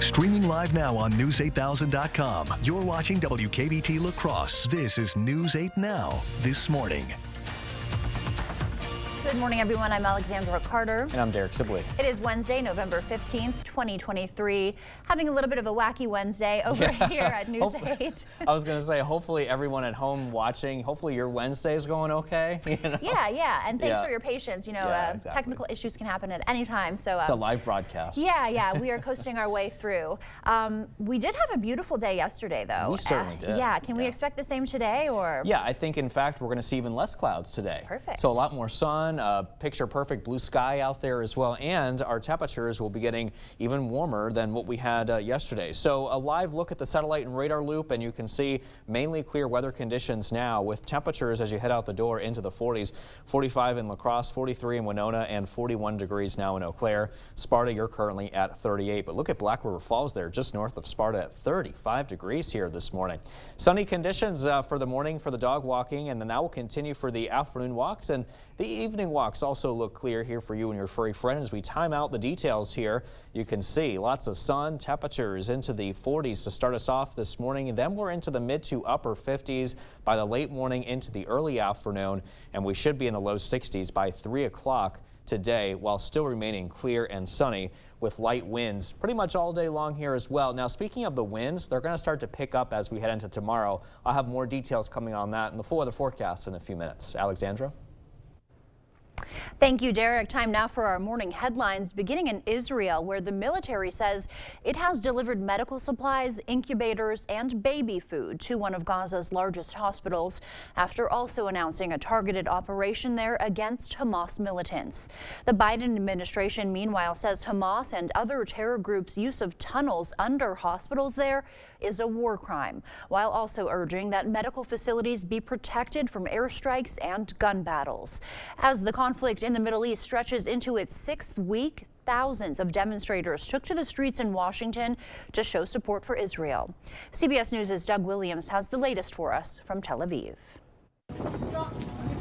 Streaming live now on News8000.com. You're watching WKBT La Crosse. This is News 8 Now. This morning. Good morning, everyone. I'm Alexandra Carter. And I'm Derek Sibley. It is Wednesday, November 15th, 2023. Having a little bit of a wacky Wednesday over here at News 8. I was going to say, hopefully everyone at home watching, hopefully your Wednesday is going okay. You know? Yeah. And thanks for your patience. You know, exactly. Technical issues can happen at any time. So it's a live broadcast. Yeah. We are coasting our way through. We did have a beautiful day yesterday, though. We certainly did. Yeah. Can we expect the same today, or? Yeah, I think, in fact, we're going to see even less clouds today. Perfect. So a lot more sun. Picture perfect blue sky out there as well, and our temperatures will be getting even warmer than what we had yesterday. So a live look at the satellite and radar loop, and you can see mainly clear weather conditions now with temperatures as you head out the door into the 40s. 45 in La Crosse, 43 in Winona, and 41 degrees now in Eau Claire. Sparta, you're currently at 38, but look at Black River Falls there, just north of Sparta at 35 degrees here this morning. Sunny conditions for the morning for the dog walking, and then that will continue for the afternoon walks, and the evening walks also look clear here for you and your furry friend. As we time out the details here, you can see lots of sun, temperatures into the 40s to start us off this morning, and then we're into the mid to upper 50s by the late morning into the early afternoon, and we should be in the low 60s by 3 o'clock today, while still remaining clear and sunny with light winds pretty much all day long here as well. Now, speaking of the winds, they're going to start to pick up as we head into tomorrow. I'll have more details coming on that in the full weather forecast in a few minutes. Alexandra? Thank you, Derek. Time now for our morning headlines, beginning in Israel, where the military says it has delivered medical supplies, incubators, and baby food to one of Gaza's largest hospitals, after also announcing a targeted operation there against Hamas militants. The Biden administration, meanwhile, says Hamas and other terror groups' use of tunnels under hospitals there is a war crime, while also urging that medical facilities be protected from airstrikes and gun battles. As the conflict in the Middle East stretches into its 6th week, thousands of demonstrators took to the streets in Washington to show support for Israel. CBS News' Doug Williams has the latest for us from Tel Aviv.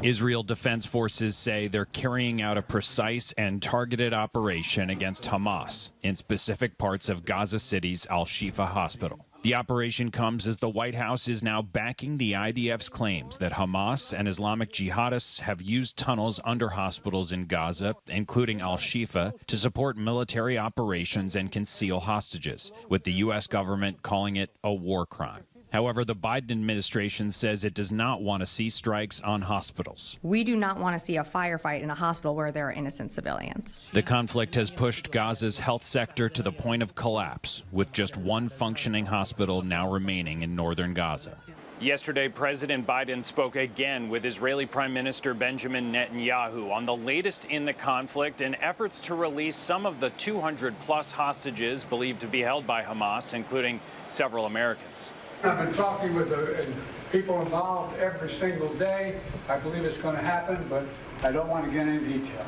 Israel Defense Forces say they're carrying out a precise and targeted operation against Hamas in specific parts of Gaza City's Al-Shifa hospital. The operation comes as the White House is now backing the IDF's claims that Hamas and Islamic jihadists have used tunnels under hospitals in Gaza, including Al-Shifa, to support military operations and conceal hostages, with the U.S. government calling it a war crime. However, the Biden administration says it does not want to see strikes on hospitals. We do not want to see a firefight in a hospital where there are innocent civilians. The conflict has pushed Gaza's health sector to the point of collapse, with just one functioning hospital now remaining in northern Gaza. Yesterday, President Biden spoke again with Israeli Prime Minister Benjamin Netanyahu on the latest in the conflict and efforts to release some of the 200-plus hostages believed to be held by Hamas, including several Americans. I've been talking with the people involved every single day. I believe it's going to happen, but I don't want to get into detail.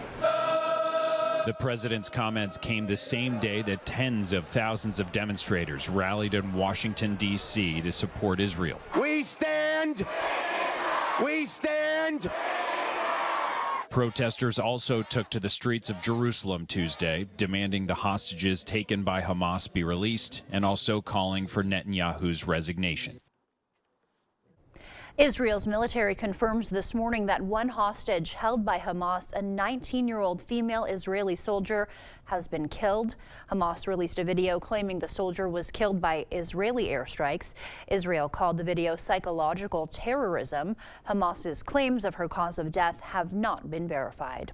The president's comments came the same day that tens of thousands of demonstrators rallied in Washington, D.C. to support Israel. We stand! We stand! Protesters also took to the streets of Jerusalem Tuesday, demanding the hostages taken by Hamas be released and also calling for Netanyahu's resignation. Israel's military confirms this morning that one hostage held by Hamas, a 19-year-old female Israeli soldier, has been killed. Hamas released a video claiming the soldier was killed by Israeli airstrikes. Israel called the video psychological terrorism. Hamas's claims of her cause of death have not been verified.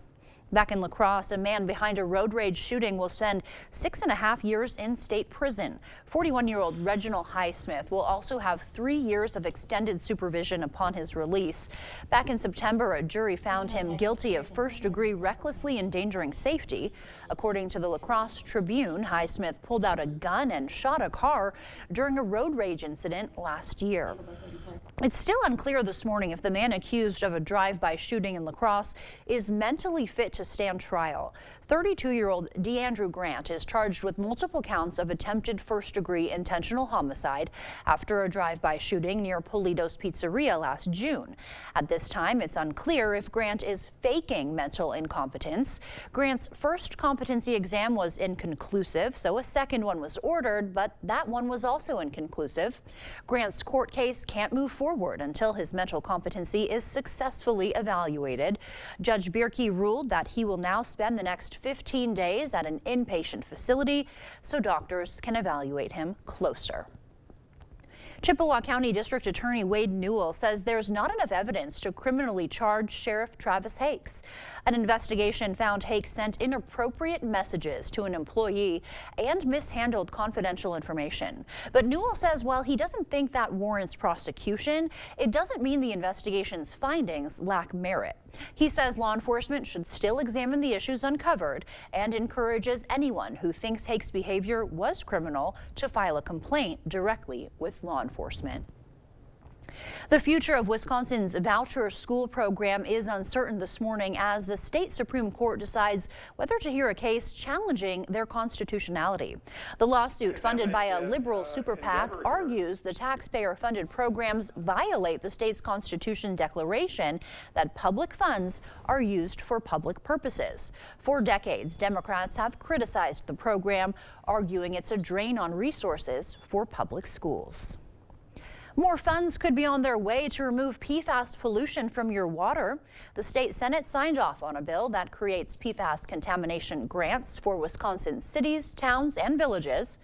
Back in La Crosse, a man behind a road rage shooting will spend 6.5 years in state prison. 41-year-old Reginald Highsmith will also have 3 years of extended supervision upon his release. Back in September, a jury found him guilty of first-degree recklessly endangering safety. According to the La Crosse Tribune, Highsmith pulled out a gun and shot a car during a road rage incident last year. It's still unclear this morning if the man accused of a drive-by shooting in La Crosse is mentally fit to stand trial. 32-year-old DeAndrew Grant is charged with multiple counts of attempted first-degree intentional homicide after a drive-by shooting near Politos Pizzeria last June. At this time, it's unclear if Grant is faking mental incompetence. Grant's first competency exam was inconclusive, so a second one was ordered, but that one was also inconclusive. Grant's court case can't move forward until his mental competency is successfully evaluated. Judge Bierke ruled that he will now spend the next 15 days at an inpatient facility so doctors can evaluate him closer. Chippewa County District Attorney Wade Newell says there's not enough evidence to criminally charge Sheriff Travis Hakes. An investigation found Hakes sent inappropriate messages to an employee and mishandled confidential information. But Newell says while he doesn't think that warrants prosecution, it doesn't mean the investigation's findings lack merit. He says law enforcement should still examine the issues uncovered and encourages anyone who thinks Hakes' behavior was criminal to file a complaint directly with law enforcement. The future of Wisconsin's voucher school program is uncertain this morning as the state Supreme Court decides whether to hear a case challenging their constitutionality. The lawsuit, funded by a liberal super PAC, argues the taxpayer-funded programs violate the state's Constitution declaration that public funds are used for public purposes. For decades, Democrats have criticized the program, arguing it's a drain on resources for public schools. More funds could be on their way to remove PFAS pollution from your water. The state Senate signed off on a bill that creates PFAS contamination grants for Wisconsin cities, towns, and villages.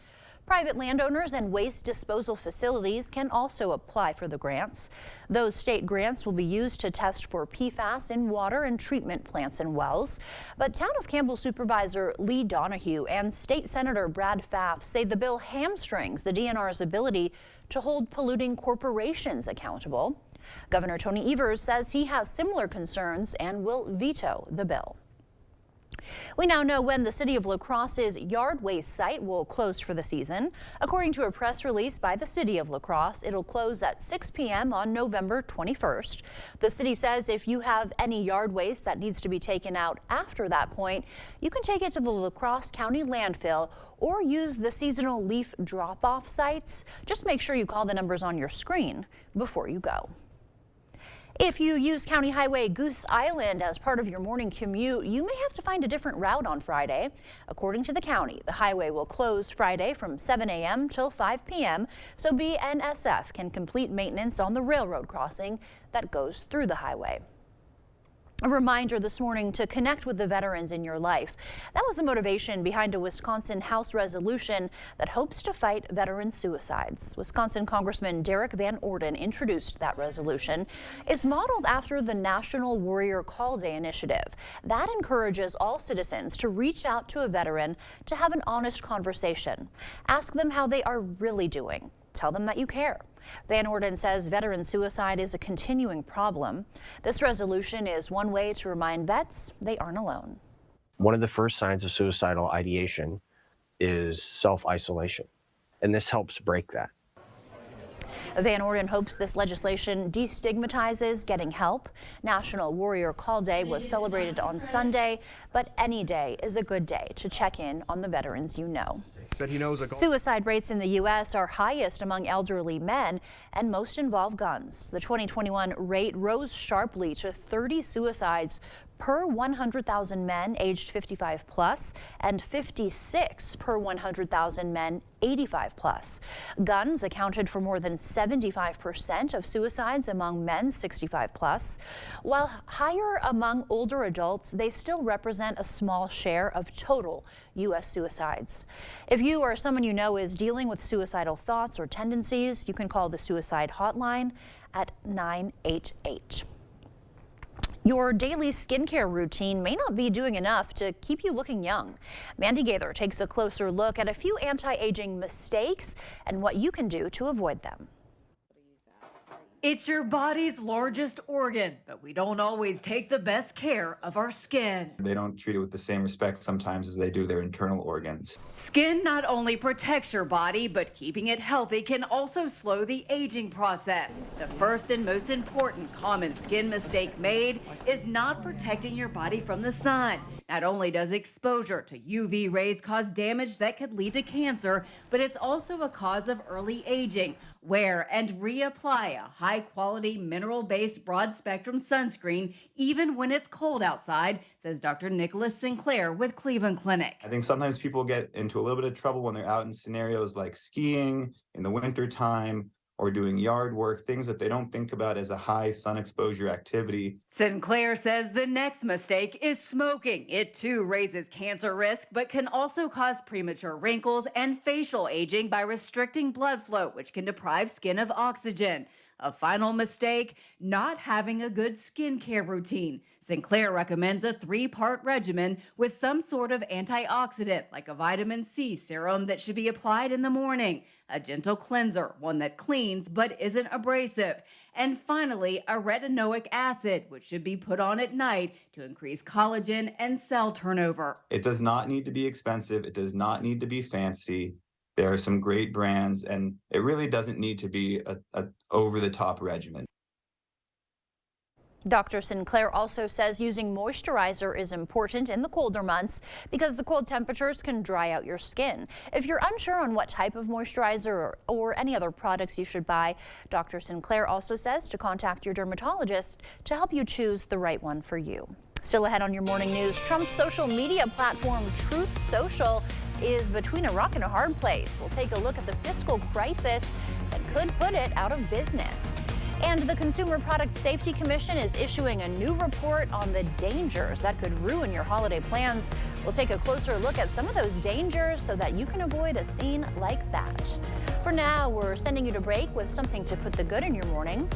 Private landowners and waste disposal facilities can also apply for the grants. Those state grants will be used to test for PFAS in water and treatment plants and wells. But Town of Campbell Supervisor Lee Donahue and State Senator Brad Pfaff say the bill hamstrings the DNR's ability to hold polluting corporations accountable. Governor Tony Evers says he has similar concerns and will veto the bill. We now know when the City of La Crosse's yard waste site will close for the season. According to a press release by the City of La Crosse, it'll close at 6 p.m. on November 21st. The city says if you have any yard waste that needs to be taken out after that point, you can take it to the La Crosse County landfill or use the seasonal leaf drop-off sites. Just make sure you call the numbers on your screen before you go. If you use County Highway Goose Island as part of your morning commute, you may have to find a different route on Friday. According to the county, the highway will close Friday from 7 a.m. till 5 p.m. so BNSF can complete maintenance on the railroad crossing that goes through the highway. A reminder this morning to connect with the veterans in your life. That was the motivation behind a Wisconsin House resolution that hopes to fight veteran suicides. Wisconsin Congressman Derek Van Orden introduced that resolution. It's modeled after the National Warrior Call Day initiative. That encourages all citizens to reach out to a veteran to have an honest conversation. Ask them how they are really doing. Tell them that you care. Van Orden says veteran suicide is a continuing problem. This resolution is one way to remind vets they aren't alone. One of the first signs of suicidal ideation is self-isolation, and this helps break that. Van Orden hopes this legislation destigmatizes getting help. National Warrior Call Day was celebrated on Sunday, but any day is a good day to check in on the veterans you know. Suicide rates in the U.S. are highest among elderly men, and most involve guns. The 2021 rate rose sharply to 30 suicides per 100,000 men aged 55 plus and 56 per 100,000 men 85 plus. Guns accounted for more than 75% of suicides among men 65 plus. While higher among older adults, they still represent a small share of total U.S. suicides. If you or someone you know is dealing with suicidal thoughts or tendencies, you can call the suicide hotline at 988. Your daily skincare routine may not be doing enough to keep you looking young. Mandy Gaither takes a closer look at a few anti-aging mistakes and what you can do to avoid them. It's your body's largest organ, but we don't always take the best care of our skin. They don't treat it with the same respect sometimes as they do their internal organs. Skin not only protects your body, but keeping it healthy can also slow the aging process. The first and most important common skin mistake made is not protecting your body from the sun. Not only does exposure to UV rays cause damage that could lead to cancer, but it's also a cause of early aging. Wear and reapply a high-quality, mineral-based broad-spectrum sunscreen even when it's cold outside, says Dr. Nicholas Sinclair with Cleveland Clinic. I think sometimes people get into a little bit of trouble when they're out in scenarios like skiing in the wintertime, or doing yard work, things that they don't think about as a high sun exposure activity. Sinclair says the next mistake is smoking. It too raises cancer risk, but can also cause premature wrinkles and facial aging by restricting blood flow, which can deprive skin of oxygen. A final mistake, not having a good skincare routine. Sinclair recommends a 3-part regimen with some sort of antioxidant, like a vitamin C serum that should be applied in the morning, a gentle cleanser, one that cleans but isn't abrasive, and finally, a retinoic acid, which should be put on at night to increase collagen and cell turnover. It does not need to be expensive. It does not need to be fancy. There are some great brands, and it really doesn't need to be a over-the-top regimen. Dr. Sinclair also says using moisturizer is important in the colder months because the cold temperatures can dry out your skin. If you're unsure on what type of moisturizer or any other products you should buy, Dr. Sinclair also says to contact your dermatologist to help you choose the right one for you. Still ahead on your morning news, Trump's social media platform Truth Social is between a rock and a hard place. We'll take a look at the fiscal crisis that could put it out of business. And the Consumer Product Safety Commission is issuing a new report on the dangers that could ruin your holiday plans. We'll take a closer look at some of those dangers so that you can avoid a scene like that. For now, we're sending you to break with something to put the good in your morning.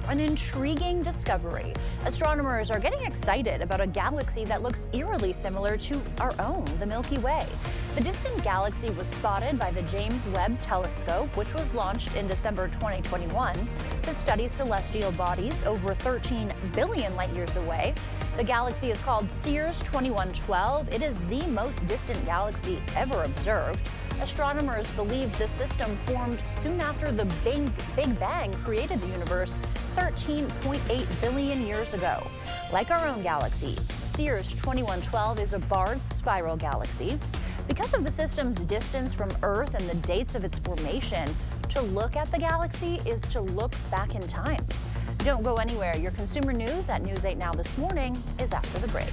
An intriguing discovery. Astronomers are getting excited about a galaxy that looks eerily similar to our own, the Milky Way. The distant galaxy was spotted by the James Webb Telescope, which was launched in December 2021 to study celestial bodies over 13 billion light years away. The galaxy is called Sears 2112. It is the most distant galaxy ever observed. Astronomers believe the system formed soon after the Big Bang created the universe 13.8 billion years ago. Like our own galaxy, Sears 2112 is a barred spiral galaxy. Because of the system's distance from Earth and the dates of its formation, to look at the galaxy is to look back in time. Don't go anywhere. Your consumer news at News 8 Now this morning is after the break.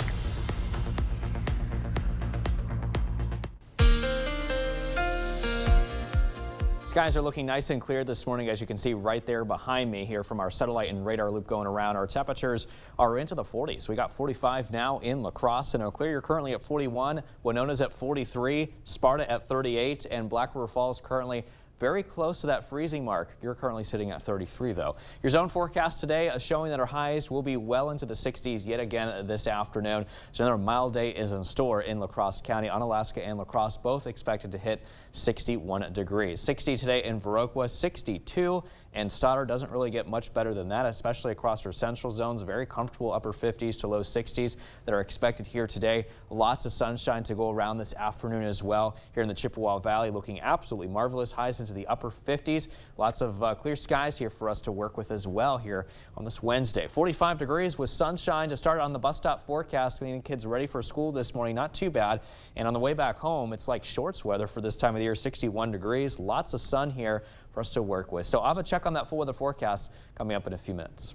Skies are looking nice and clear this morning, as you can see right there behind me here from our satellite and radar loop going around. Our temperatures are into the 40s. We got 45 now in La Crosse and Eau Claire. You're currently at 41. Winona's at 43. Sparta at 38. And Black River Falls currently very close to that freezing mark. You're currently sitting at 33, though. Your zone forecast today is showing that our highs will be well into the 60s yet again this afternoon. So another mild day is in store in La Crosse County. Onalaska and La Crosse both expected to hit 61 degrees. 60 today in Viroqua, 62. And Stoddard doesn't really get much better than that, especially across our central zones. Very comfortable upper 50s to low 60s that are expected here today. Lots of sunshine to go around this afternoon as well. Here in the Chippewa Valley, looking absolutely marvelous. Highs into the upper 50s. Lots of clear skies here for us to work with as well here on this Wednesday. 45 degrees with sunshine to start on the bus stop forecast. Getting kids ready for school this morning. Not too bad. And on the way back home, it's like shorts weather for this time of the year. 61 degrees. Lots of sun here for us to work with. So I'll have a check on that full weather forecast coming up in a few minutes.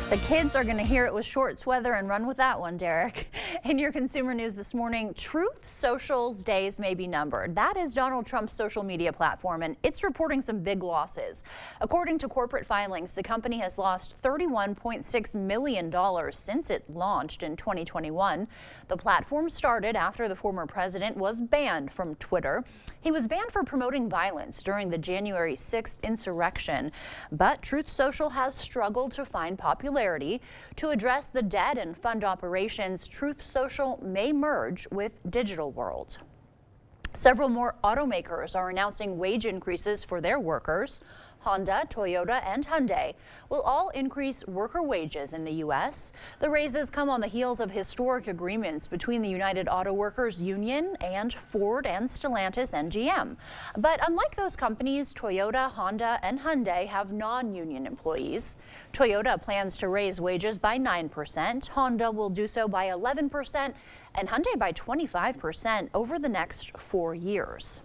The kids are going to hear it was shorts weather and run with that one, Derek. In your consumer news this morning, Truth Social's days may be numbered. That is Donald Trump's social media platform, and it's reporting some big losses. According to corporate filings, the company has lost $31.6 million since it launched in 2021. The platform started after the former president was banned from Twitter. He was banned for promoting violence during the January 6th insurrection, but Truth Social has struggled to find popularity. To address the debt and fund operations, Truth Social may merge with Digital World. Several more automakers are announcing wage increases for their workers. Honda, Toyota, and Hyundai will all increase worker wages in the U.S. The raises come on the heels of historic agreements between the United Auto Workers Union and Ford and Stellantis and GM. But unlike those companies, Toyota, Honda, and Hyundai have non-union employees. Toyota plans to raise wages by 9%, Honda will do so by 11%, and Hyundai by 25% over the next 4 years.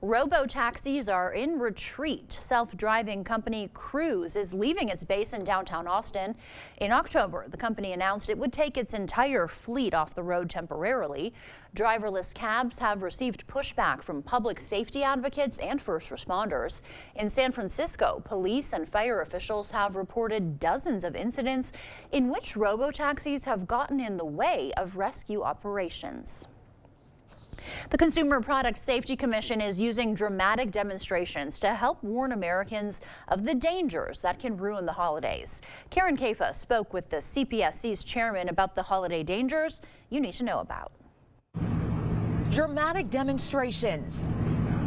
Robo-taxis are in retreat. Self-driving company Cruise is leaving its base in downtown Austin. In October, the company announced it would take its entire fleet off the road temporarily. Driverless cabs have received pushback from public safety advocates and first responders. In San Francisco, police and fire officials have reported dozens of incidents in which robo-taxis have gotten in the way of rescue operations. The Consumer Product Safety Commission is using dramatic demonstrations to help warn Americans of the dangers that can ruin the holidays. Karen Caifa spoke with the CPSC's chairman about the holiday dangers you need to know about. Dramatic demonstrations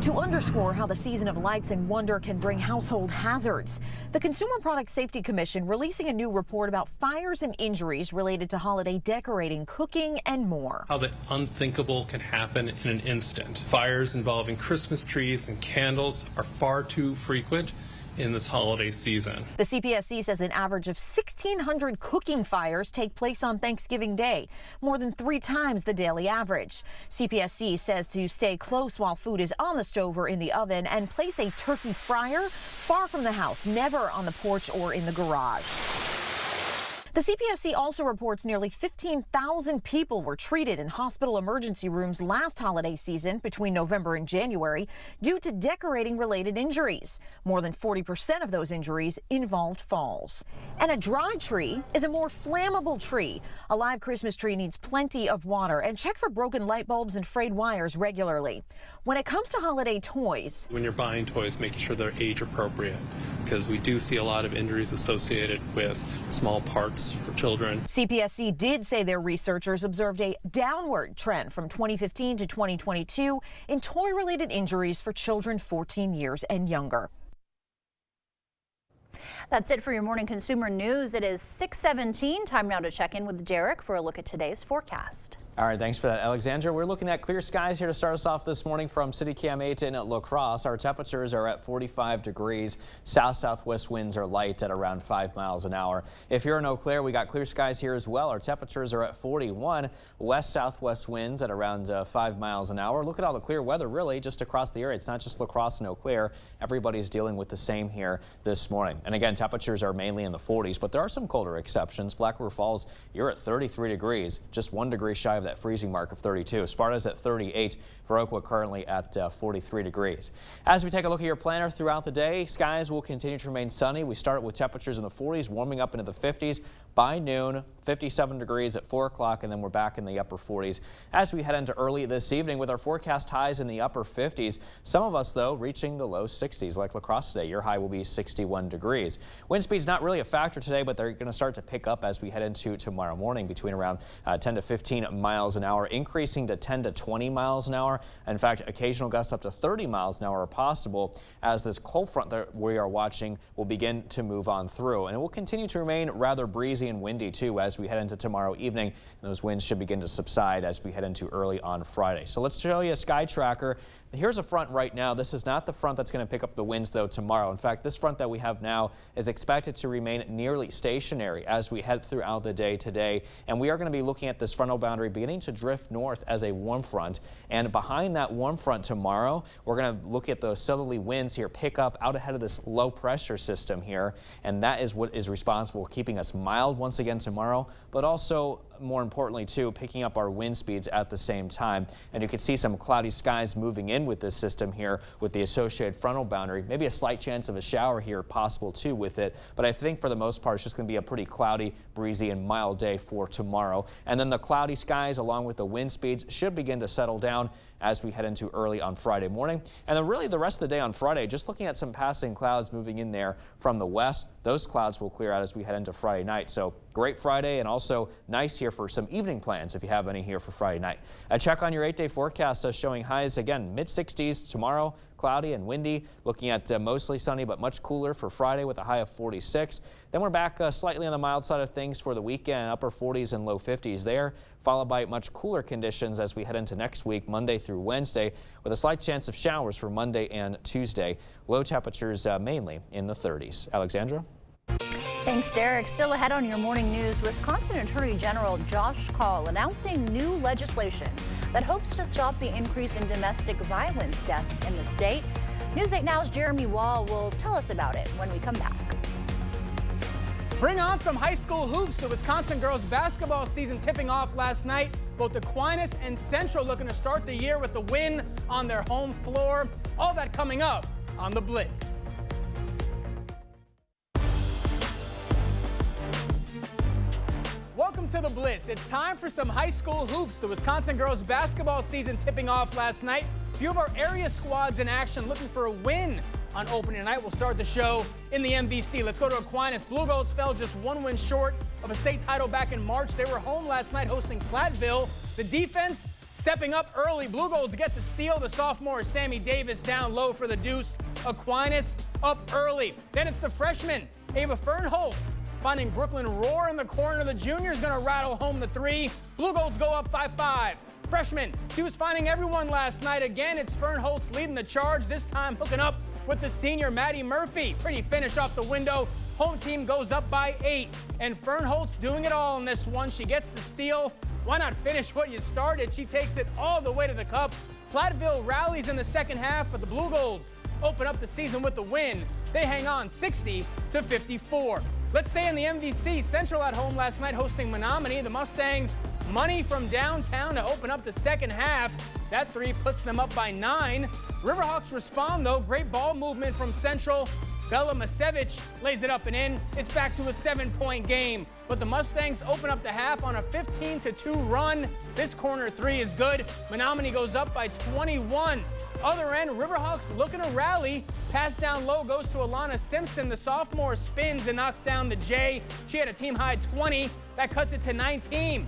to underscore how the season of lights and wonder can bring household hazards. The Consumer Product Safety Commission releasing a new report about fires and injuries related to holiday decorating, cooking, and more. How the unthinkable can happen in an instant. Fires involving Christmas trees and candles are far too frequent in this holiday season. The CPSC says an average of 1,600 cooking fires take place on Thanksgiving Day, more than 3 times the daily average. CPSC says to stay close while food is on the stove or in the oven and place a turkey fryer far from the house, never on the porch or in the garage. The CPSC also reports nearly 15,000 people were treated in hospital emergency rooms last holiday season between November and January due to decorating-related injuries. More than 40% of those injuries involved falls. And a dry tree is a more flammable tree. A live Christmas tree needs plenty of water, and check for broken light bulbs and frayed wires regularly. When it comes to holiday toys, When you're buying toys, making sure they're age appropriate, because we do see a lot of injuries associated with small parts for children. CPSC did say their researchers observed a downward trend from 2015 to 2022 in toy-related injuries for children 14 years and younger. That's it for your morning consumer news. It is 6:17. Time now to check in with Derek for a look at today's forecast. All right, thanks for that, Alexandra. We're looking at clear skies here to start us off this morning from City Cam 8 in La Crosse. Our temperatures are at 45 degrees. South-southwest winds are light at around 5 miles an hour. If you're in Eau Claire, we got clear skies here as well. Our temperatures are at 41. West-southwest winds at around 5 miles an hour. Look at all the clear weather really just across the area. It's not just La Crosse and Eau Claire. Everybody's dealing with the same here this morning. And again, temperatures are mainly in the 40s, but there are some colder exceptions. Black River Falls, you're at 33 degrees, just 1 degree shy of that freezing mark of 32. Sparta's at 38. Viroqua currently at 43 degrees. As we take a look at your planner throughout the day, skies will continue to remain sunny. We start with temperatures in the 40s, warming up into the 50s. By noon, 57 degrees at 4 o'clock, and then we're back in the upper 40s as we head into early this evening with our forecast highs in the upper 50s. Some of us, though, reaching the low 60s, like La Crosse today. Your high will be 61 degrees. Wind speed's not really a factor today, but they're going to start to pick up as we head into tomorrow morning between around 10 to 15 miles an hour, increasing to 10 to 20 miles an hour. In fact, occasional gusts up to 30 miles an hour are possible as this cold front that we are watching will begin to move on through. And it will continue to remain rather breezy and windy, too, as we head into tomorrow evening. And those winds should begin to subside as we head into early on Friday. So let's show you a sky tracker. Here's a front right now. This is not the front that's going to pick up the winds, though, tomorrow. In fact, this front that we have now is expected to remain nearly stationary as we head throughout the day today. And we are going to be looking at this frontal boundary beginning to drift north as a warm front. And behind that warm front tomorrow, we're going to look at those southerly winds here pick up out ahead of this low pressure system here. And that is what is responsible for keeping us mild once again tomorrow, but also more importantly, too, picking up our wind speeds at the same time. And you can see some cloudy skies moving in with this system here with the associated frontal boundary. Maybe a slight chance of a shower here possible, too, with it. But I think for the most part, it's just going to be a pretty cloudy, breezy, and mild day for tomorrow. And then the cloudy skies, along with the wind speeds, should begin to settle down as we head into early on Friday morning. And then really the rest of the day on Friday, just looking at some passing clouds moving in there from the west. Those clouds will clear out as we head into Friday night. So Great Friday, and also nice here for some evening plans if you have any here for Friday night. A check on your 8-day forecast showing highs again mid-60s tomorrow. Cloudy and windy, looking at mostly sunny but much cooler for Friday with a high of 46. Then we're back slightly on the mild side of things for the weekend, upper 40s and low 50s there, followed by much cooler conditions as we head into next week, Monday through Wednesday, with a slight chance of showers for Monday and Tuesday. Low temperatures mainly in the 30s. Alexandra? Thanks, Derek. Still ahead on your morning news, Wisconsin Attorney General Josh Kaul announcing new legislation that hopes to stop the increase in domestic violence deaths in the state. News 8 Now's Jeremy Wall will tell us about it when we come back. Bring on some high school hoops. The Wisconsin girls basketball season tipping off last night. Both Aquinas and Central looking to start the year with a win on their home floor. All that coming up on The Blitz. Welcome to The Blitz. It's time for some high school hoops. The Wisconsin girls basketball season tipping off last night. A few of our area squads in action looking for a win on opening night. We'll start the show in the MVC. Let's go to Aquinas. Blue Golds fell just one win short of a state title back in March. They were home last night hosting Platteville. The defense stepping up early. Blue Golds get the steal. The sophomore Sammy Davis down low for the deuce. Aquinas up early. Then it's the freshman Ava Fernholz finding Brooklyn Roar in the corner. The junior's going to rattle home the three. Blue Golds go up 5-5. Freshman, she was finding everyone last night. Again, it's Fernholz leading the charge, this time hooking up with the senior Maddie Murphy. Pretty finish off the window. Home team goes up by 8. And Fernholz doing it all in this one. She gets the steal. Why not finish what you started? She takes it all the way to the cup. Platteville rallies in the second half, but the Blue Golds open up the season with the win. They hang on 60-54. Let's stay in the MVC. Central at home last night hosting Menominee. The Mustangs money from downtown to open up the second half. That three puts them up by 9. Riverhawks respond though. Great ball movement from Central. Bella Masevich lays it up and in. It's back to a 7-point game. But the Mustangs open up the half on a 15-2 run. This corner three is good. Menominee goes up by 21. Other end, Riverhawks looking to rally. Pass down low goes to Alana Simpson. The sophomore spins and knocks down the J. She had a team high 20. That cuts it to 19.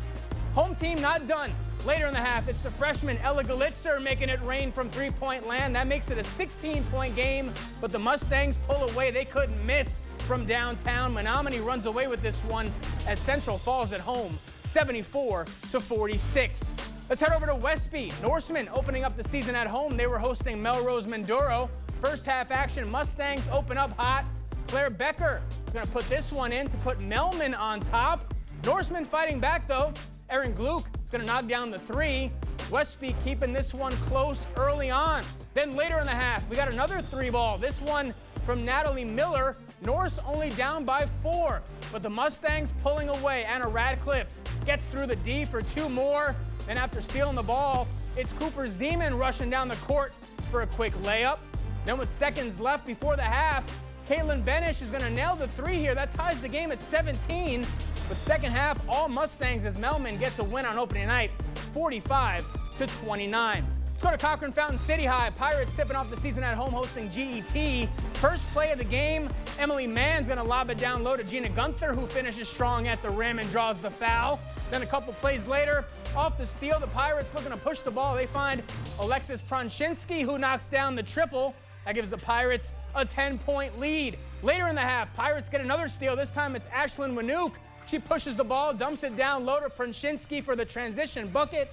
Home team not done. Later in the half, it's the freshman Ella Galitzer making it rain from three-point land. That makes it a 16-point game, but the Mustangs pull away. They couldn't miss from downtown. Menominee runs away with this one as Central falls at home, 74-46. Let's head over to Westby. Norseman opening up the season at home. They were hosting Melrose Mindoro. First half action, Mustangs open up hot. Claire Becker is going to put this one in to put Melman on top. Norseman fighting back though. Erin Gluck is going to knock down the three. Westby keeping this one close early on. Then later in the half, we got another three ball. This one from Natalie Miller. Norse only down by 4, but the Mustangs pulling away. Anna Radcliffe gets through the D for 2 more. And after stealing the ball, it's Cooper Zeman rushing down the court for a quick layup. Then with seconds left before the half, Caitlin Benish is going to nail the three here. That ties the game at 17. But second half, all Mustangs as Melman gets a win on opening night, 45-29. Let's go to Cochran Fountain City High. Pirates tipping off the season at home hosting GET. First play of the game, Emily Mann's going to lob it down low to Gina Gunther, who finishes strong at the rim and draws the foul. Then a couple plays later, off the steal, the Pirates looking to push the ball. They find Alexis Pronshinsky, who knocks down the triple. That gives the Pirates a 10-point lead. Later in the half, Pirates get another steal. This time it's Ashlyn Wanook. She pushes the ball, dumps it down low to Pronshinsky for the transition bucket.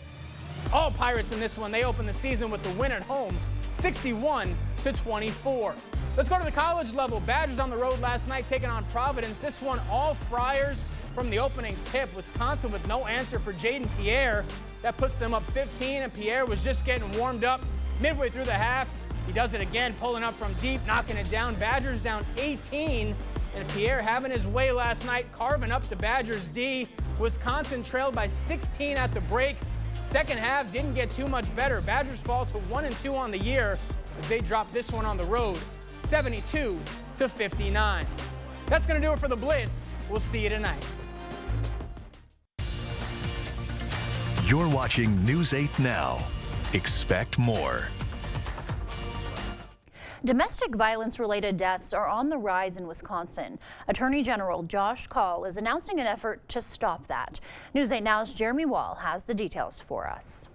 All Pirates in this one. They open the season with the win at home, 61-24. Let's go to the college level. Badgers on the road last night taking on Providence. This one all Friars from the opening tip. Wisconsin with no answer for Jaden Pierre. That puts them up 15, and Pierre was just getting warmed up midway through the half. He does it again, pulling up from deep, knocking it down. Badgers down 18, and Pierre having his way last night, carving up the Badgers D. Wisconsin trailed by 16 at the break. Second half didn't get too much better. Badgers fall to 1-2 on the year, but they drop this one on the road, 72-59. That's going to do it for the Blitz. We'll see you tonight. You're watching News 8 Now. Expect more. Domestic violence-related deaths are on the rise in Wisconsin. Attorney General Josh Kaul is announcing an effort to stop that. News 8 Now's Jeremy Wall has the details for us.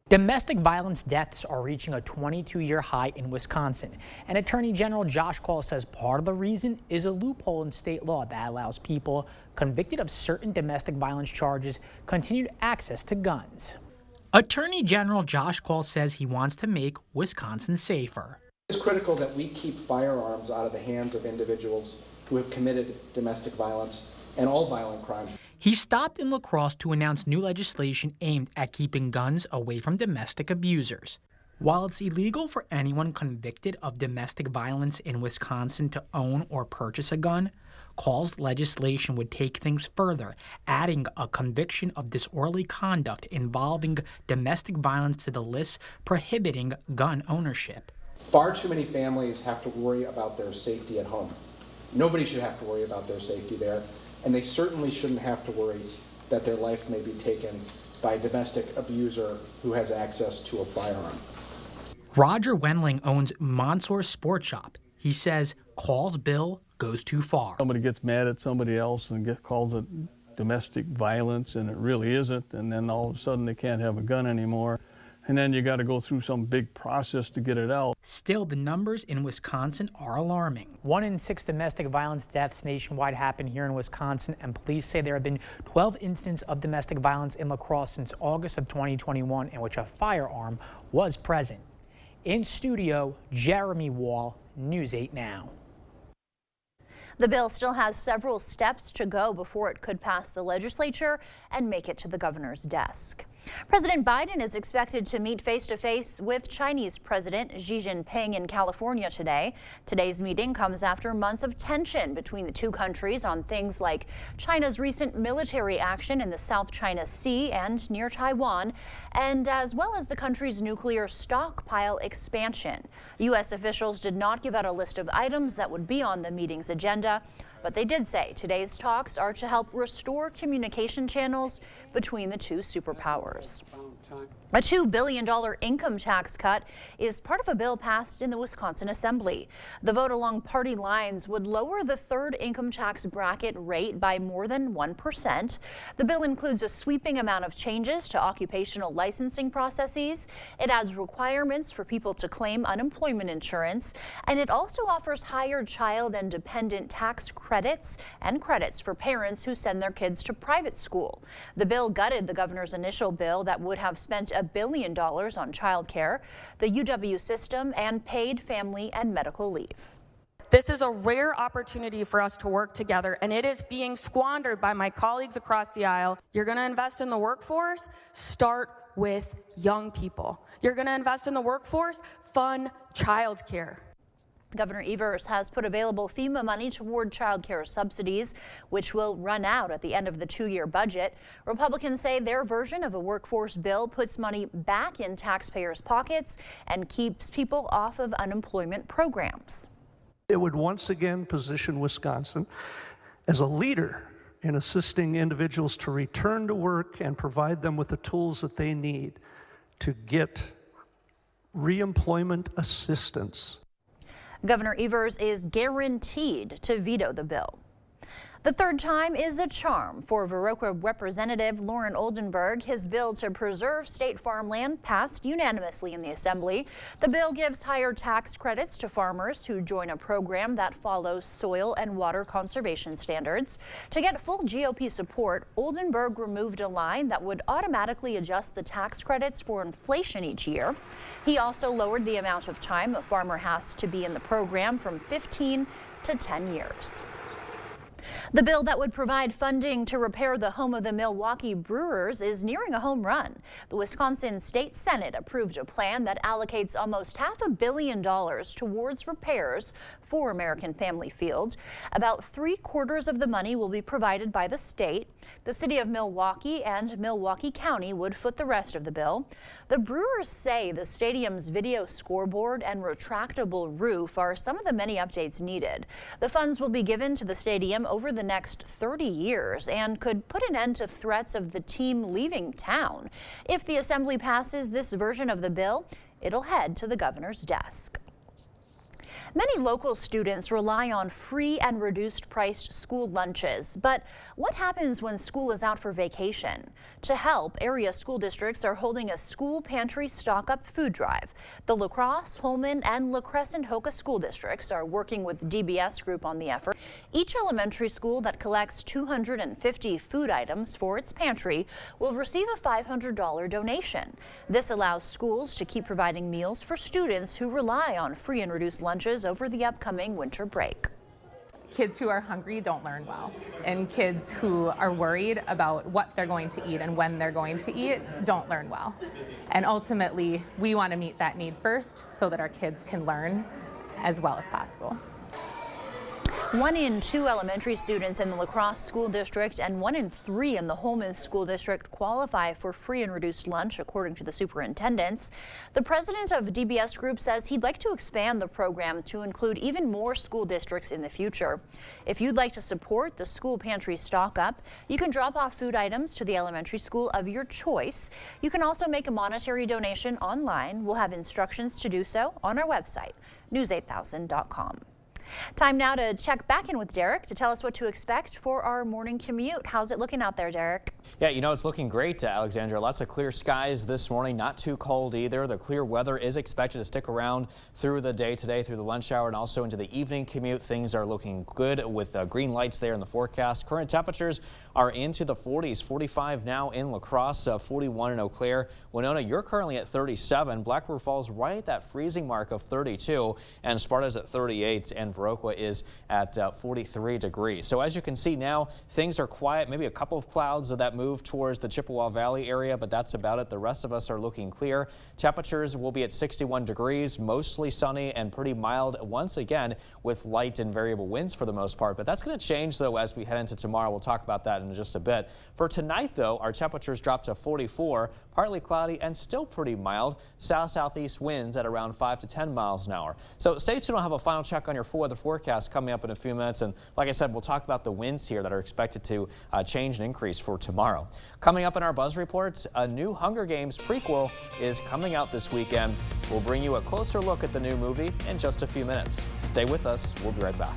Domestic violence deaths are reaching a 22-year high in Wisconsin, and Attorney General Josh Kaul says part of the reason is a loophole in state law that allows people convicted of certain domestic violence charges continued access to guns. Attorney General Josh Kaul says he wants to make Wisconsin safer. It's critical that we keep firearms out of the hands of individuals who have committed domestic violence and all violent crimes. He stopped in La Crosse to announce new legislation aimed at keeping guns away from domestic abusers. While it's illegal for anyone convicted of domestic violence in Wisconsin to own or purchase a gun, Kaul's legislation would take things further, adding a conviction of disorderly conduct involving domestic violence to the list prohibiting gun ownership. Far too many families have to worry about their safety at home. Nobody should have to worry about their safety there, and they certainly shouldn't have to worry that their life may be taken by a domestic abuser who has access to a firearm. Roger Wendling owns Monsour Sport Shop. He says Kaul's bill goes too far. Somebody gets mad at somebody else and calls it domestic violence, and it really isn't, and then all of a sudden they can't have a gun anymore. And then you got to go through some big process to get it out. Still, the numbers in Wisconsin are alarming. 1 in 6 domestic violence deaths nationwide happen here in Wisconsin, and police say there have been 12 incidents of domestic violence in La Crosse since August of 2021 in which a firearm was present. In studio, Jeremy Wall, News 8 Now. The bill still has several steps to go before it could pass the legislature and make it to the governor's desk. President Biden is expected to meet face-to-face with Chinese President Xi Jinping in California today. Today's meeting comes after months of tension between the two countries on things like China's recent military action in the South China Sea and near Taiwan, and as well as the country's nuclear stockpile expansion. U.S. officials did not give out a list of items that would be on the meeting's agenda, but they did say today's talks are to help restore communication channels between the two superpowers. A $2 billion income tax cut is part of a bill passed in the Wisconsin Assembly. The vote along party lines would lower the third income tax bracket rate by more than 1%. The bill includes a sweeping amount of changes to occupational licensing processes. It adds requirements for people to claim unemployment insurance, and it also offers higher child and dependent tax credits and credits for parents who send their kids to private school. The bill gutted the governor's initial bill that would have spent $1 billion on childcare, the UW system, and paid family and medical leave. This is a rare opportunity for us to work together, and it is being squandered by my colleagues across the aisle. You're going to invest in the workforce? Start with young people. You're going to invest in the workforce? Fund childcare. Governor Evers has put available FEMA money toward child care subsidies, which will run out at the end of the 2-year budget. Republicans say their version of a workforce bill puts money back in taxpayers' pockets and keeps people off of unemployment programs. It would once again position Wisconsin as a leader in assisting individuals to return to work and provide them with the tools that they need to get reemployment assistance. Governor Evers is guaranteed to veto the bill. The third time is a charm for Viroqua Representative Lauren Oldenburg. His bill to preserve state farmland passed unanimously in the Assembly. The bill gives higher tax credits to farmers who join a program that follows soil and water conservation standards. To get full GOP support, Oldenburg removed a line that would automatically adjust the tax credits for inflation each year. He also lowered the amount of time a farmer has to be in the program from 15 to 10 years. The bill that would provide funding to repair the home of the Milwaukee Brewers is nearing a home run. The Wisconsin State Senate approved a plan that allocates almost $500 million towards repairs for American Family Field. About 3/4 of the money will be provided by the state. The city of Milwaukee and Milwaukee County would foot the rest of the bill. The Brewers say the stadium's video scoreboard and retractable roof are some of the many updates needed. The funds will be given to the stadium over the next 30 years and could put an end to threats of the team leaving town. If the Assembly passes this version of the bill, it'll head to the governor's desk. Many local students rely on free and reduced-priced school lunches. But what happens when school is out for vacation? To help, area school districts are holding a school pantry stock-up food drive. The La Crosse, Holmen, and La Crescent-Hoka school districts are working with DBS Group on the effort. Each elementary school that collects 250 food items for its pantry will receive a $500 donation. This allows schools to keep providing meals for students who rely on free and reduced lunches over the upcoming winter break. Kids who are hungry don't learn well, and kids who are worried about what they're going to eat and when they're going to eat don't learn well. And ultimately, we want to meet that need first so that our kids can learn as well as possible. 1 in 2 elementary students in the La Crosse School District and 1 in 3 in the Holmen School District qualify for free and reduced lunch, according to the superintendents. The president of DBS Group says he'd like to expand the program to include even more school districts in the future. If you'd like to support the school pantry stock up, you can drop off food items to the elementary school of your choice. You can also make a monetary donation online. We'll have instructions to do so on our website, news8000.com. Time now to check back in with Derek to tell us what to expect for our morning commute. How's it looking out there, Derek? Yeah, you know, it's looking great, Alexandra. Lots of clear skies this morning, not too cold either. The clear weather is expected to stick around through the day today, through the lunch hour and also into the evening commute. Things are looking good with green lights there in the forecast. Current temperatures are into the 40s, 45 now in La Crosse, 41 in Eau Claire. Winona, you're currently at 37. Black River Falls right at that freezing mark of 32, and Sparta's at 38, and Viroqua is at 43 degrees. So as you can see now, things are quiet. Maybe a couple of clouds that move towards the Chippewa Valley area, but that's about it. The rest of us are looking clear. Temperatures will be at 61 degrees, mostly sunny and pretty mild once again with light and variable winds for the most part. But that's going to change though as we head into tomorrow. We'll talk about that in just a bit. For tonight though, our temperatures drop to 44, partly cloudy and still pretty mild. South-southeast winds at around 5 to 10 miles an hour. So stay tuned. I'll have a final check on your weather forecast coming up in a few minutes. And like I said, we'll talk about the winds here that are expected to change and increase for tomorrow. Coming up in our Buzz Report, a new Hunger Games prequel is coming out this weekend. We'll bring you a closer look at the new movie in just a few minutes. Stay with us. We'll be right back.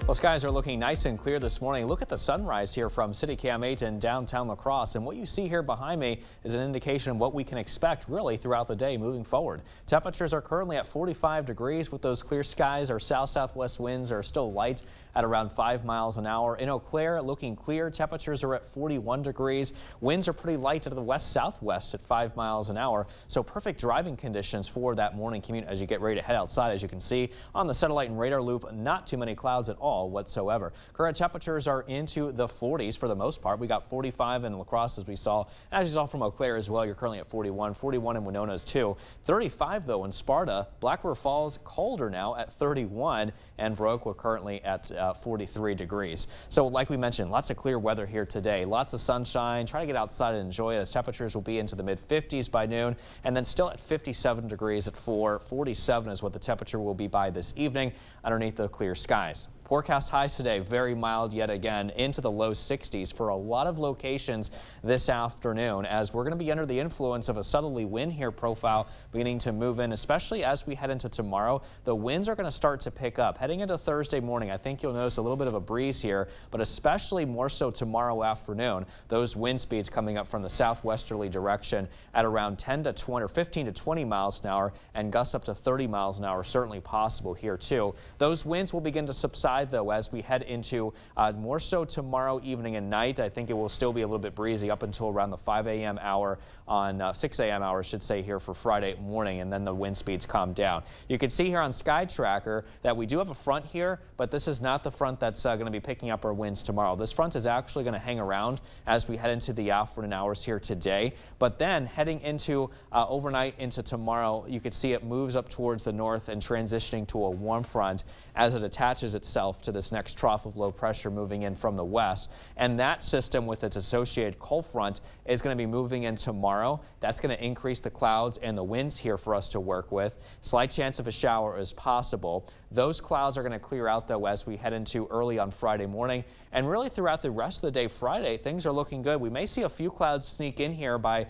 Well, skies are looking nice and clear this morning. Look at the sunrise here from City Cam 8 in downtown La Crosse. And what you see here behind me is an indication of what we can expect really throughout the day moving forward. Temperatures are currently at 45 degrees with those clear skies. Our south-southwest winds are still light at around 5 miles an hour. In Eau Claire, looking clear. Temperatures are at 41 degrees. Winds are pretty light to the west-southwest at 5 miles an hour. So perfect driving conditions for that morning commute as you get ready to head outside. As you can see on the satellite and radar loop, not too many clouds at all whatsoever. Current temperatures are into the 40s for the most part. We got 45 in La Crosse as we saw. As you saw from Eau Claire as well, you're currently at 41. 41 in Winona's too. 35 though in Sparta. Black River Falls colder now at 31, and Viroqua currently at 43 degrees. So like we mentioned, lots of clear weather here today. Lots of sunshine. Try to get outside and enjoy it as temperatures will be into the mid 50s by noon, and then still at 57 degrees at 4. 47 is what the temperature will be by this evening underneath the clear skies. Forecast highs today, very mild yet again, into the low 60s for a lot of locations this afternoon, as we're going to be under the influence of a southerly wind here profile beginning to move in, especially as we head into tomorrow. The winds are going to start to pick up. Heading into Thursday morning, I think you'll notice a little bit of a breeze here, but especially more so tomorrow afternoon. Those wind speeds coming up from the southwesterly direction at around 10 to 20 or 15 to 20 miles an hour, and gusts up to 30 miles an hour certainly possible here too. Those winds will begin to subside though as we head into more so tomorrow evening and night. I think it will still be a little bit breezy up until around the 5 a.m. hour on 6 a.m. hour, I should say, here for Friday morning, and then the wind speeds calm down. You can see here on Sky Tracker that we do have a front here, but this is not the front that's going to be picking up our winds tomorrow. This front is actually going to hang around as we head into the afternoon hours here today, but then heading into overnight into tomorrow, you can see it moves up towards the north and transitioning to a warm front as it attaches itself itself to this next trough of low pressure moving in from the west. And that system with its associated cold front is going to be moving in tomorrow. That's going to increase the clouds and the winds here for us to work with. Slight chance of a shower is possible. Those clouds are going to clear out, though, as we head into early on Friday morning. And really throughout the rest of the day Friday, things are looking good. We may see a few clouds sneak in here by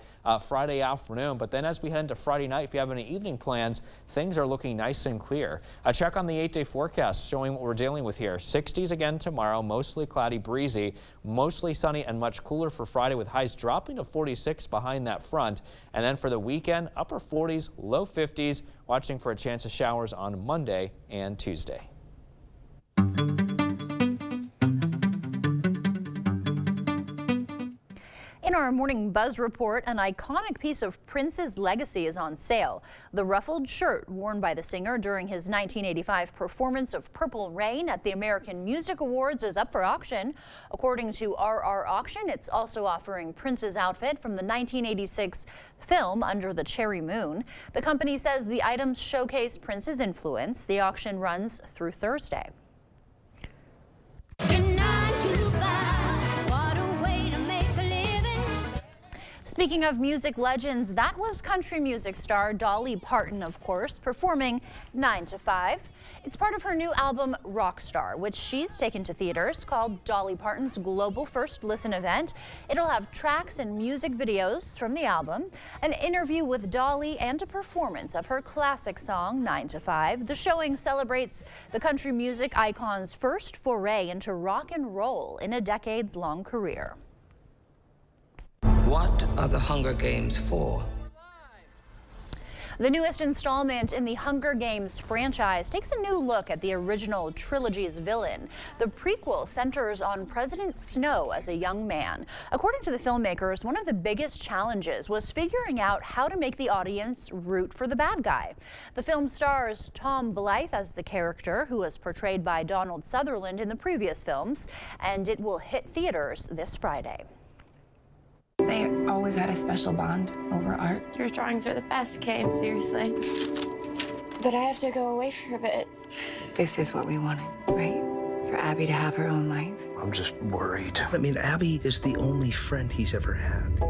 Friday afternoon, but then as we head into Friday night, if you have any evening plans, things are looking nice and clear. A check on the 8-day forecast showing what we're dealing with here. 60s again tomorrow, mostly cloudy, breezy, mostly sunny and much cooler for Friday with highs dropping to 46 behind that front. And then for the weekend, upper 40s, low 50s, watching for a chance of showers on Monday and Tuesday. In our Morning Buzz report, an iconic piece of Prince's legacy is on sale. The ruffled shirt worn by the singer during his 1985 performance of Purple Rain at the American Music Awards is up for auction. According to RR Auction, it's also offering Prince's outfit from the 1986 film Under the Cherry Moon. The company says the items showcase Prince's influence. The auction runs through Thursday. Speaking of music legends, that was country music star Dolly Parton, of course, performing 9 to 5. It's part of her new album, Rockstar, which she's taken to theaters, called Dolly Parton's Global First Listen event. It'll have tracks and music videos from the album, an interview with Dolly, and a performance of her classic song, 9 to 5. The showing celebrates the country music icon's first foray into rock and roll in a decades-long career. What are the Hunger Games for? The newest installment in the Hunger Games franchise takes a new look at the original trilogy's villain. The prequel centers on President Snow as a young man. According to the filmmakers, one of the biggest challenges was figuring out how to make the audience root for the bad guy. The film stars Tom Blythe as the character, who was portrayed by Donald Sutherland in the previous films, and it will hit theaters this Friday. They always had a special bond over art. Your drawings are the best, Kay, seriously. But I have to go away for a bit. This is what we wanted, right? For Abby to have her own life. I'm just worried. I mean, Abby is the only friend he's ever had.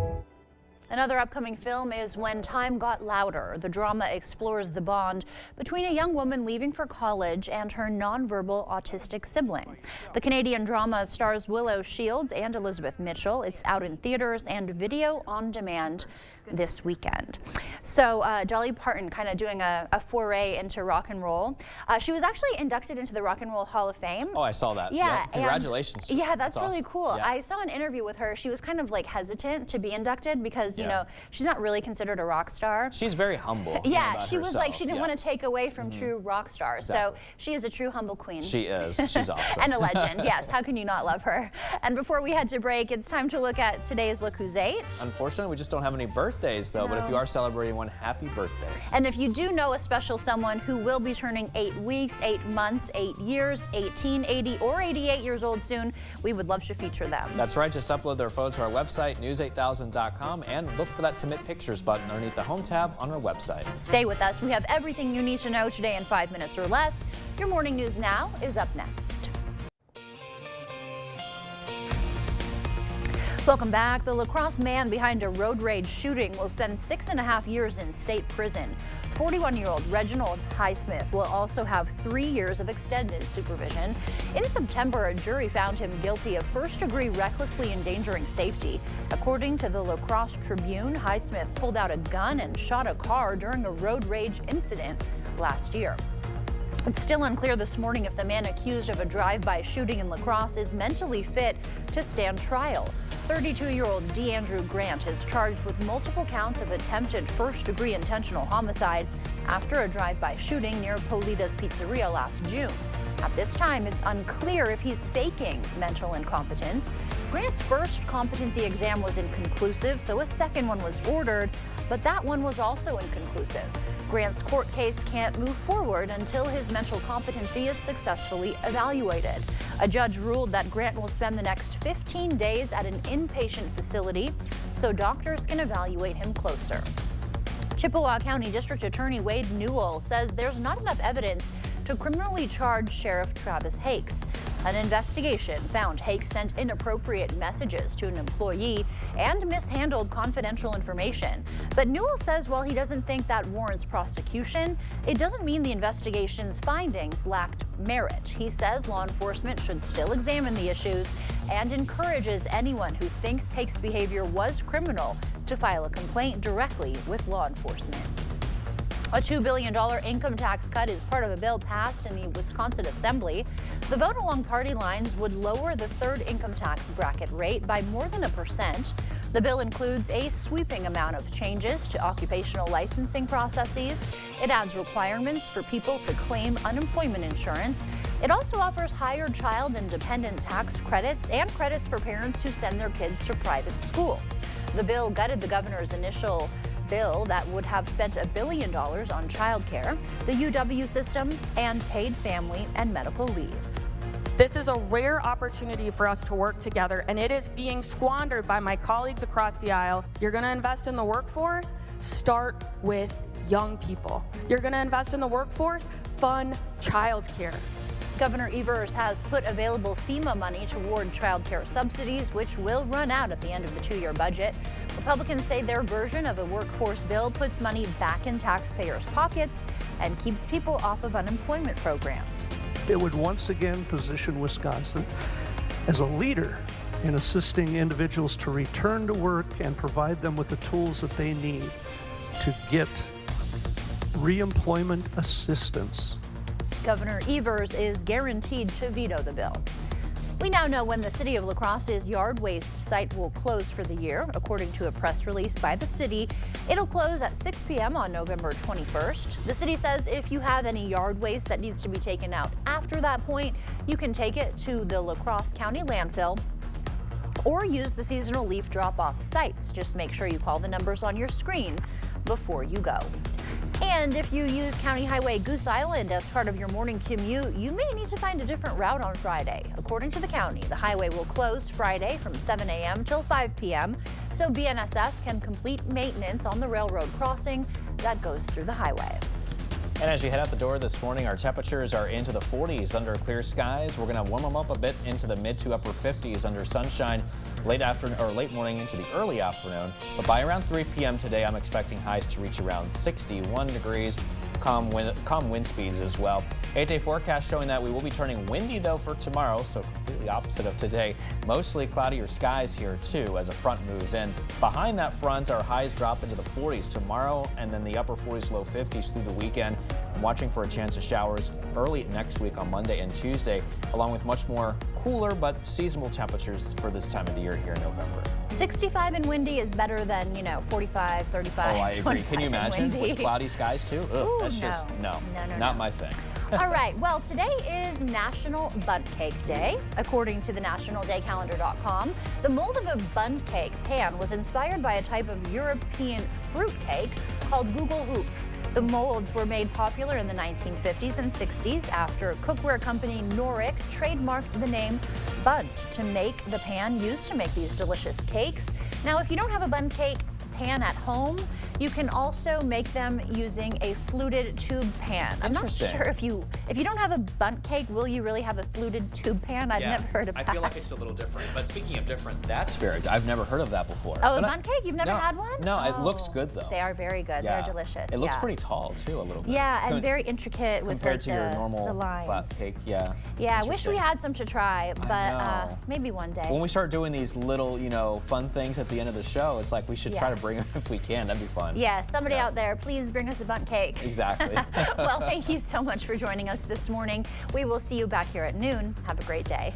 Another upcoming film is When Time Got Louder. The drama explores the bond between a young woman leaving for college and her nonverbal autistic sibling. The Canadian drama stars Willow Shields and Elizabeth Mitchell. It's out in theaters and video on demand this weekend. So Dolly Parton kind of doing a foray into rock and roll. She was actually inducted into the Rock and Roll Hall of Fame. Oh, I saw that. Yeah. Congratulations. Yeah, that's really awesome. cool. Yeah. I saw an interview with her. She was kind of like hesitant to be inducted because, you know, she's not really considered a rock star. She's very humble. Yeah, she was herself. like, she didn't want to take away from true rock stars. Exactly. So she is a true humble queen. She is. She's awesome. And a legend. Yes, how can you not love her? And before we head to break, it's time to look at today's Look Who's 8. Unfortunately, we just don't have any birthdays, though. But if you are celebrating one, happy birthday. And if you do know a special someone who will be turning 8 weeks, 8 months, 8 years, 18, 80, or 88 years old soon, we would love to feature them. That's right. Just upload their photo to our website, news8000.com, and look for that Submit Pictures button underneath the Home tab on our website. Stay with us. We have everything you need to know today in 5 minutes or less. Your Morning News Now is up next. Welcome back. The La Crosse man behind a road rage shooting will spend 6.5 years in state prison. 41-year-old Reginald Highsmith will also have 3 years of extended supervision. In September, a jury found him guilty of first-degree recklessly endangering safety. According to the La Crosse Tribune, Highsmith pulled out a gun and shot a car during a road rage incident last year. It's still unclear this morning if the man accused of a drive-by shooting in La Crosse is mentally fit to stand trial. 32-year-old DeAndrew Grant is charged with multiple counts of attempted first-degree intentional homicide after a drive-by shooting near Polita's Pizzeria last June. At this time, it's unclear if he's faking mental incompetence. Grant's first competency exam was inconclusive, so a second one was ordered, but that one was also inconclusive. Grant's court case can't move forward until his mental competency is successfully evaluated. A judge ruled that Grant will spend the next 15 days at an inpatient facility so doctors can evaluate him closer. Chippewa County District Attorney Wade Newell says there's not enough evidence to criminally charge Sheriff Travis Hakes. An investigation found Hakes sent inappropriate messages to an employee and mishandled confidential information. But Newell says while he doesn't think that warrants prosecution, it doesn't mean the investigation's findings lacked merit. He says law enforcement should still examine the issues and encourages anyone who thinks Hakes' behavior was criminal to file a complaint directly with law enforcement. A $2 billion income tax cut is part of a bill passed in the Wisconsin Assembly. The vote along party lines would lower the third income tax bracket rate by more than 1%. The bill includes a sweeping amount of changes to occupational licensing processes. It adds requirements for people to claim unemployment insurance. It also offers higher child and dependent tax credits and credits for parents who send their kids to private school. The bill gutted the governor's initial bill that would have spent $1 billion on childcare, the UW system, and paid family and medical leave. This is a rare opportunity for us to work together, and it is being squandered by my colleagues across the aisle. You're going to invest in the workforce? Start with young people. You're going to invest in the workforce? Fund childcare. Governor Evers has put available FEMA money toward child care subsidies, which will run out at the end of the two-year budget. Republicans say their version of a workforce bill puts money back in taxpayers' pockets and keeps people off of unemployment programs. It would once again position Wisconsin as a leader in assisting individuals to return to work and provide them with the tools that they need to get reemployment assistance. Governor Evers is guaranteed to veto the bill. We now know when the city of La Crosse's yard waste site will close for the year. According to a press release by the city, it'll close at 6 p.m. on November 21st. The city says if you have any yard waste that needs to be taken out after that point, you can take it to the La Crosse County landfill or use the seasonal leaf drop-off sites. Just make sure you call the numbers on your screen before you go. And if you use County Highway Goose Island as part of your morning commute, you may need to find a different route on Friday. According to the county, the highway will close Friday from 7 a.m. till 5 p.m. so BNSF can complete maintenance on the railroad crossing that goes through the highway. And as you head out the door this morning, our temperatures are into the 40s under clear skies. We're going to warm them up a bit into the mid to upper 50s under sunshine late afternoon or late morning into the early afternoon. But by around 3 p.m. today, I'm expecting highs to reach around 61 degrees. Calm wind speeds as well. 8-day forecast showing that we will be turning windy though for tomorrow, so completely opposite of today. Mostly cloudier skies here too as a front moves in. Behind that front, our highs drop into the 40s tomorrow and then the upper 40s, low 50s through the weekend. I'm watching for a chance of showers early next week on Monday and Tuesday, along with much more cooler but seasonable temperatures for this time of the year here in November. 65 and windy is better than, 45, 35. Oh, I agree. Can you imagine with cloudy skies too? Ugh, Ooh, that's just not my thing. All right, well, today is National Bundt Cake Day. According to the nationaldaycalendar.com, the mold of a bundt cake pan was inspired by a type of European fruit cake called Google Hoof. The molds were made popular in the 1950s and 60s after cookware company Norrick trademarked the name Bundt to make the pan used to make these delicious cakes. Now, if you don't have a bundt cake pan at home, you can also make them using a fluted tube pan. I'm not sure if you don't have a bundt cake, will you really have a fluted tube pan? I've never heard of that. I feel like it's a little different. But speaking of different, that's very. I've never heard of that before. Oh, a bundt cake? You've never had one? No, it looks good though. They are very good. Yeah. They're delicious. It looks pretty tall too, a little bit. Yeah, and very intricate with compared to your the normal lines. flat cake. Yeah. Yeah, I wish we had some to try, but maybe one day. When we start doing these little, fun things at the end of the show, it's like we should try to bring them if we can. That'd be fun. Yeah, somebody out there, please bring us a bundt cake. Exactly. Well, thank you so much for joining us this morning. We will see you back here at noon. Have a great day.